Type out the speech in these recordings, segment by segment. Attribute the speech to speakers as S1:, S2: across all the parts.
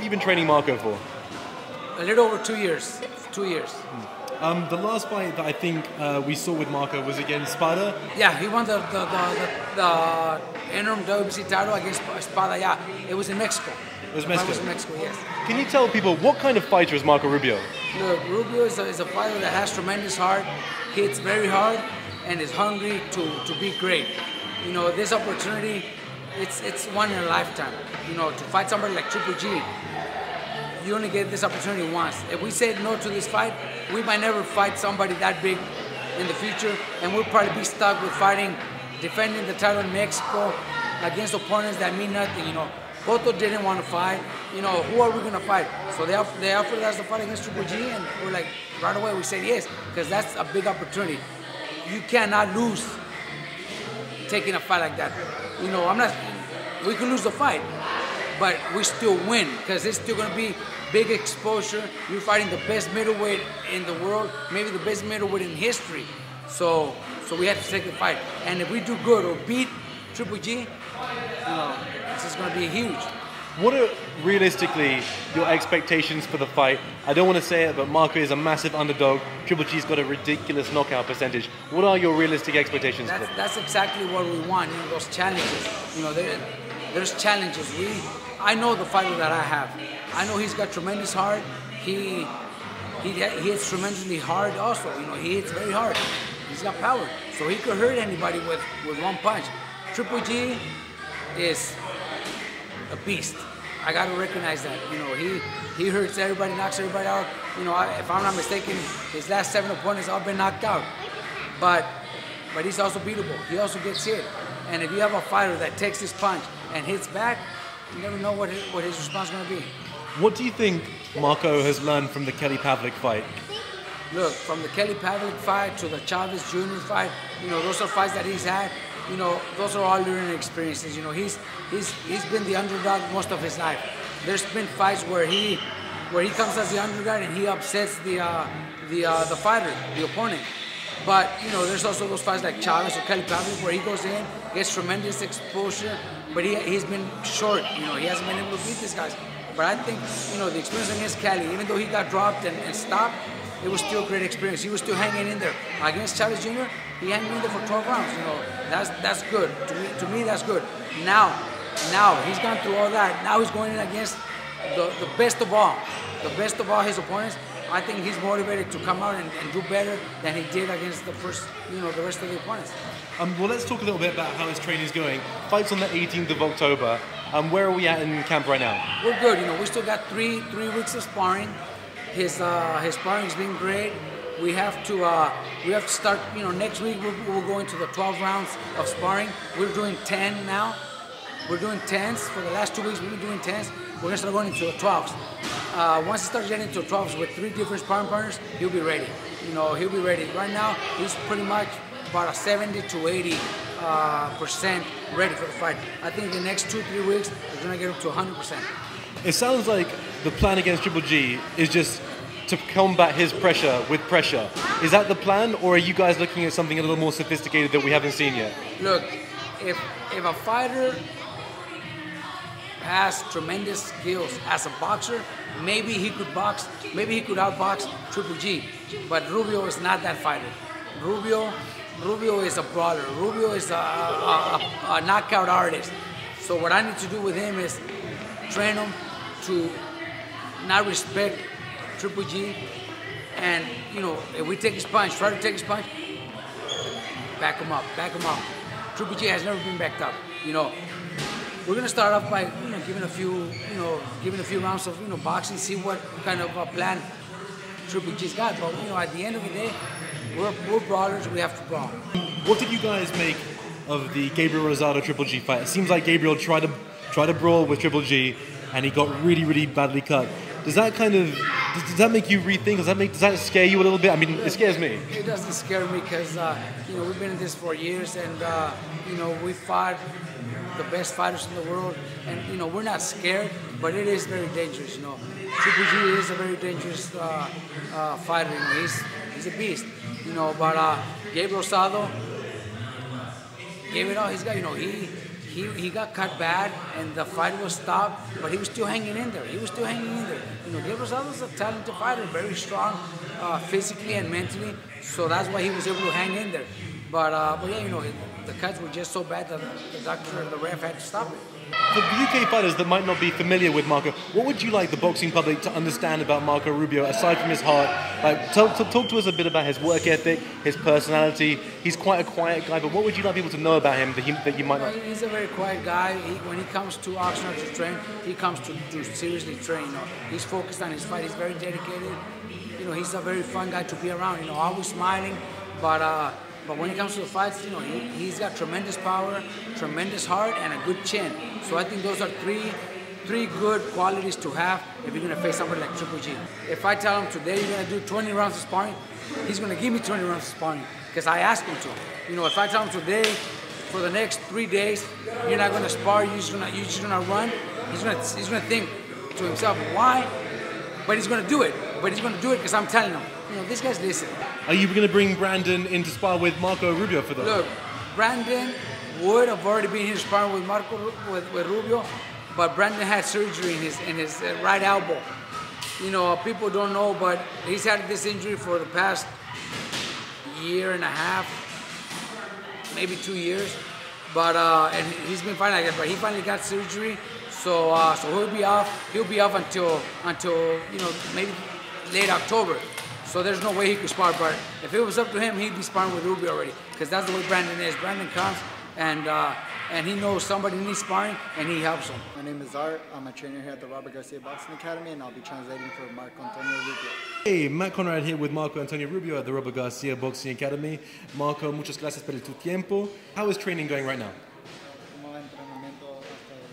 S1: you been training Marco for?
S2: A little over 2 years. 2 years.
S1: The last fight that I think we saw with Marco was against Spada.
S2: Yeah, he won the interim WBC title against Spada. Yeah, it was in Mexico.
S1: It was Mexico.
S2: It was in Mexico, yes.
S1: Can you tell people what kind of fighter is Marco Rubio?
S2: Look, Rubio is a fighter that has tremendous heart, hits very hard, and is hungry to be great. You know, this opportunity, it's one in a lifetime. You know, to fight somebody like Triple G, you only get this opportunity once. If we say no to this fight, we might never fight somebody that big in the future, and we'll probably be stuck with defending the title in Mexico against opponents that mean nothing. You know, Cotto didn't want to fight. You know, who are we going to fight? So they offered us to fight against Triple G, and we're like, right away we said yes, because that's a big opportunity. You cannot lose taking a fight like that. You know, we could lose the fight, but we still win, because it's still going to be big exposure. You're fighting the best middleweight in the world, maybe the best middleweight in history. So we have to take the fight. And if we do good or beat Triple G, you know, this is going to be huge.
S1: What are realistically your expectations for the fight? I don't want to say it, but Marco is a massive underdog. Triple G's got a ridiculous knockout percentage. What are your realistic expectations?
S2: That's exactly what we want. You know, those challenges. You know, there's challenges. I know the fighter that I have. I know he's got tremendous heart. He hits tremendously hard also. You know, he hits very hard. He's got power. So he could hurt anybody with one punch. Triple G is a beast. I got to recognize that. You know, he hurts everybody, knocks everybody out. You know, if I'm not mistaken, his last 7 opponents all been knocked out. But he's also beatable. He also gets hit. And if you have a fighter that takes this punch and hits back, you never know what his response is going to be.
S1: What do you think Marco has learned from the Kelly Pavlik fight?
S2: Look, from the Kelly Pavlik fight to the Chavez Jr. fight, you know, those are fights that he's had. You know, those are all learning experiences. You know, he's been the underdog most of his life. There's been fights where he comes as the underdog and he upsets the fighter, the opponent. But you know, there's also those fights like Chavez or Kelly Pavlik where he goes in, gets tremendous exposure, but he's been short. You know, he hasn't been able to beat these guys. But I think, you know, the experience against Kelly, even though he got dropped and stopped, it was still a great experience. He was still hanging in there. Against Chavez Jr., he hanging in there for 12 rounds. You know, that's good. To me, that's good. Now he's gone through all that. Now he's going in against the best of all his opponents. I think he's motivated to come out and do better than he did against the rest of the opponents.
S1: Well, let's talk a little bit about how his training's going. Fight's on the 18th of October. Where are we at in camp right now?
S2: We're good. You know, we still got three weeks of sparring. His sparring's been great. We have to start. You know, next week we'll go into the 12 rounds of sparring. We're doing 10 now. We're doing 10s. For the last 2 weeks we've been doing 10s. We're gonna start going into the 12s. Once he starts getting into 12s with 3 different sparring partners, he'll be ready. You know, he'll be ready. Right now he's pretty much about a 70 to 80% ready for the fight. I think the next 2-3 weeks we're gonna get up to 100%.
S1: It sounds like the plan against Triple G is just to combat his pressure with pressure. Is that the plan, or are you guys looking at something a little more sophisticated that we haven't seen yet?
S2: Look, if a fighter has tremendous skills as a boxer, maybe he could box, maybe he could outbox Triple G. But Rubio is not that fighter. Rubio is a brawler. Rubio is a knockout artist. So what I need to do with him is train him to not respect Triple G, and you know, if we take his punch, try to take his punch, back him up. Triple G has never been backed up. You know, we're gonna start off by giving a few rounds of boxing, see what kind of a plan Triple G's got. But you know, at the end of the day, we're brawlers. We have to brawl.
S1: What did you guys make of the Gabriel Rosado Triple G fight? It seems like Gabriel tried to brawl with Triple G, and he got really badly cut. Does that make you rethink? Does that scare you a little bit? I mean, it scares me.
S2: It doesn't scare me because you know, we've been in this for years, and you know, we fought the best fighters in the world, and you know, we're not scared, but it is very dangerous. You know, Triple G is a very dangerous fighter. You know, he's a beast. You know, but Gabriel Rosado gave it all. He's got, you know, he he got cut bad and the fight was stopped, but he was still hanging in there. You know, Gabriel Rosado's a talented fighter, very strong physically and mentally, so that's why he was able to hang in there. But yeah, you know, the cuts were just so bad that the doctor and the ref had to stop it.
S1: For the UK fighters that might not be familiar with Marco, what would you like the boxing public to understand about Marco Rubio, aside from his heart? Like, talk to us a bit about his work ethic, his personality. He's quite a quiet guy, but what would you like people to know about him that you might not?
S2: He's a very quiet guy. When he comes to Oxnard to train, he comes to seriously train. You know, he's focused on his fight. He's very dedicated. You know, he's a very fun guy to be around. You know, always smiling, but when it comes to the fights, you know, he's got tremendous power, tremendous heart, and a good chin. So I think those are three good qualities to have if you're going to face somebody like Triple G. If I tell him today you're going to do 20 rounds of sparring, he's going to give me 20 rounds of sparring because I asked him to. You know, if I tell him today, for the next 3 days, you're not going to spar, you're just going to run, he's going to think to himself, why? But he's going to do it. But he's going to do it because I'm telling him. You know, this guy's listening.
S1: Are you going to bring Brandon in to spar with Marco Rubio for that?
S2: Look, Brandon would have already been here sparring with with Rubio, but Brandon had surgery in his right elbow. You know, people don't know, but he's had this injury for the past year and a half, maybe 2 years. But and he's been fighting like that. But he finally got surgery, so he'll be off. He'll be off until you know, maybe late October. So there's no way he could spar, but if it was up to him, he'd be sparring with Rubio already, because that's the way Brandon is. Brandon comes and he knows somebody needs sparring, and he helps them.
S3: My name is Art. I'm a trainer here at the Robert Garcia Boxing Academy, and I'll be translating for Marco Antonio Rubio.
S1: Hey, Matt Conrad here with Marco Antonio Rubio at the Robert Garcia Boxing Academy. Marco, muchas gracias por tu tiempo. How is training going right now?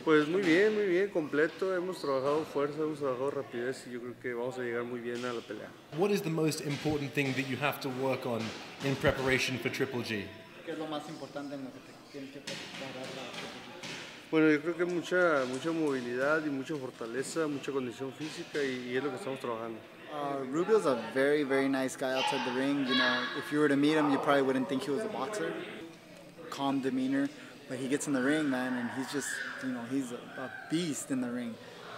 S4: Pues muy bien, completo. Hemos trabajado fuerza, hemos trabajado rapidez y yo creo que vamos a llegar muy bien a la pelea.
S1: What is the most important thing that you have to work on in preparation for Triple G?
S3: ¿Qué es lo más importante en lo que te tienes que preparar para Triple G?
S4: Bueno, yo creo que mucha movilidad y mucha fortaleza, mucha condición física y es lo que estamos trabajando.
S3: Rubio's a very, very nice guy outside the ring. You know, if you were to meet him, you probably wouldn't think he was a boxer. Calm demeanor. But he gets in the ring, man, and he's just, you know, he's a beast in the ring.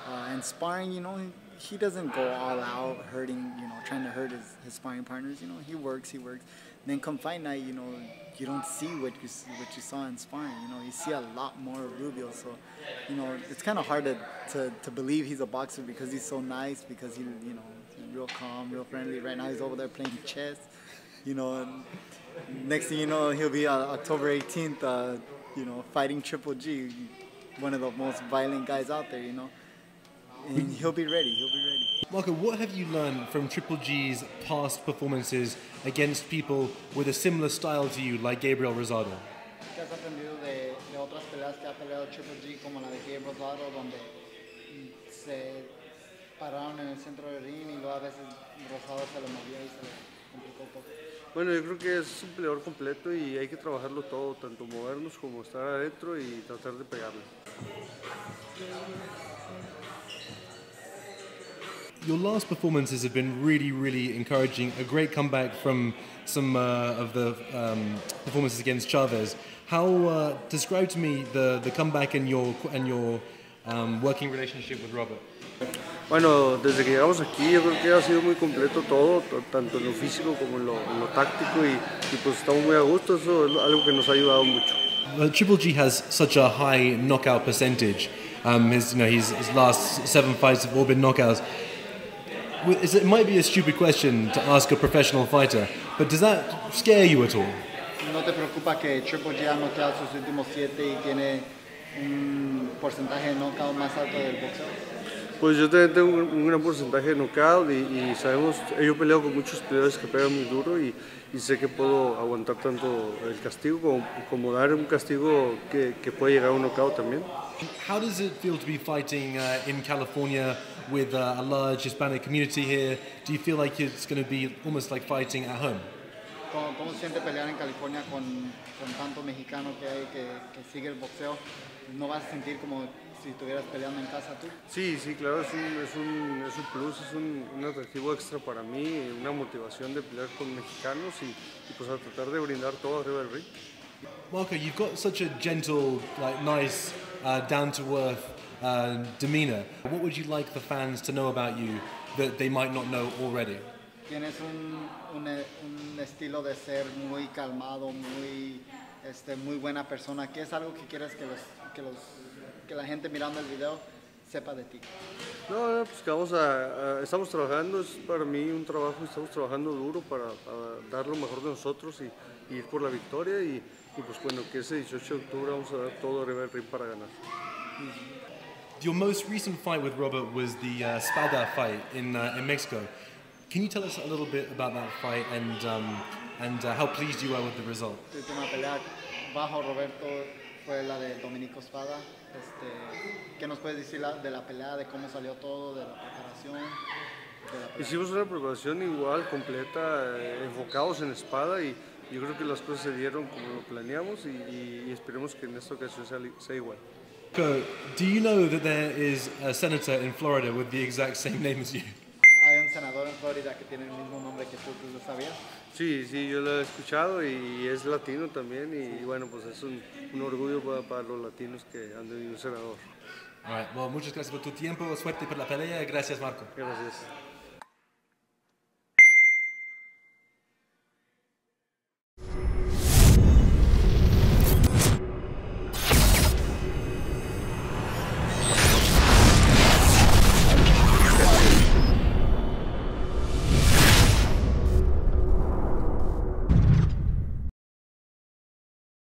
S3: And sparring, you know, he doesn't go all out hurting, you know, trying to hurt his sparring partners. You know, he works. And then come fight night, you know, you don't see what you saw in sparring. You know, you see a lot more of Rubio. So, you know, it's kind of hard to believe he's a boxer because he's so nice, because he's real calm, real friendly. Right now he's over there playing chess, you know, and next thing you know, he'll be October 18th, you know, fighting Triple G, one of the most violent guys out there, you know. And he'll be ready,
S1: Marco, what have you learned from Triple G's past performances against people with a similar style to you, like Gabriel Rosado?
S3: ¿Qué has aprendido de otras peleas que ha peleado Triple G, como la de Gabriel Rosado, donde se pararon en el centro del ring y luego a veces Rosado se lo movía y se le complicó un poco?
S4: Bueno, yo creo que es un peleador completo y hay que trabajarlo todo, tanto movernos como estar adentro y tratar de pegarle.
S1: Your last performances have been really, really encouraging. A great comeback from some of the performances against Chavez. How describe to me the comeback and your working relationship with Robert?
S4: Bueno, desde que llegamos aquí yo creo que ha sido muy completo todo, tanto en lo físico como en lo táctico y pues estamos muy a gusto, eso es algo que nos ha ayudado mucho.
S1: Triple G has such a high knockout percentage. His last 7 fights have all been knockouts. It might be a stupid question to ask a professional fighter, but does that scare you at all?
S3: ¿No te preocupa que Triple G ha noqueado sus últimos 7 y tiene un porcentaje de knockout más alto del boxeo?
S4: Pues yo también tengo un gran porcentaje de knockout y sabemos, yo peleo con muchos peleadores que pegan muy duro y sé que puedo aguantar tanto el castigo como dar un castigo que puede llegar a un knockout también.
S1: How does it feel to be fighting in California with a large Hispanic community here? Do you feel like it's going to be almost like fighting at home?
S3: ¿Cómo se siente pelear en California con tanto mexicano que hay que sigue el boxeo? ¿No vas a sentir como si estuvieras peleando en casa tú?
S4: Sí, claro, es un plus, es un atractivo extra para mí, una motivación de pelear con mexicanos y pues a tratar de brindar todo arriba del ring.
S1: Marco, you've got such a gentle, like nice, down-to-earth demeanor. What would you like the fans to know about you that they might not know already?
S3: Tienes un estilo de ser muy calmado, muy buena persona. ¿Qué es algo que quieres que la gente mirando el video sepa de ti?
S4: No, pues que estamos trabajando, es para mí un trabajo, estamos trabajando duro para dar lo mejor de nosotros y ir por la victoria y pues bueno, que ese 18 de octubre vamos a dar todo arriba del ring para ganar.
S1: Your most recent fight with Robert was the Spada fight in Mexico. Can you tell us a little bit about that fight and how pleased you were with the result?
S3: La última pelea bajo Roberto fue la de Dominico Spada. ¿Qué nos puedes decir de la pelea, de cómo salió todo, de la preparación?
S4: Hicimos una preparación igual, completa, enfocados en Espada y yo creo que las cosas se dieron como lo planeamos y esperemos que en esta ocasión sea igual.
S1: Do you know that there is a senator in Florida with the exact same name as you?
S3: Hay un senador en Florida que tiene el mismo nombre que tú lo sabías.
S4: Sí, yo lo he escuchado y es latino también y bueno, pues es un orgullo para los latinos que han tenido un senador.
S1: All right, well, muchas gracias por tu tiempo, suerte por la pelea, gracias Marco.
S4: Gracias.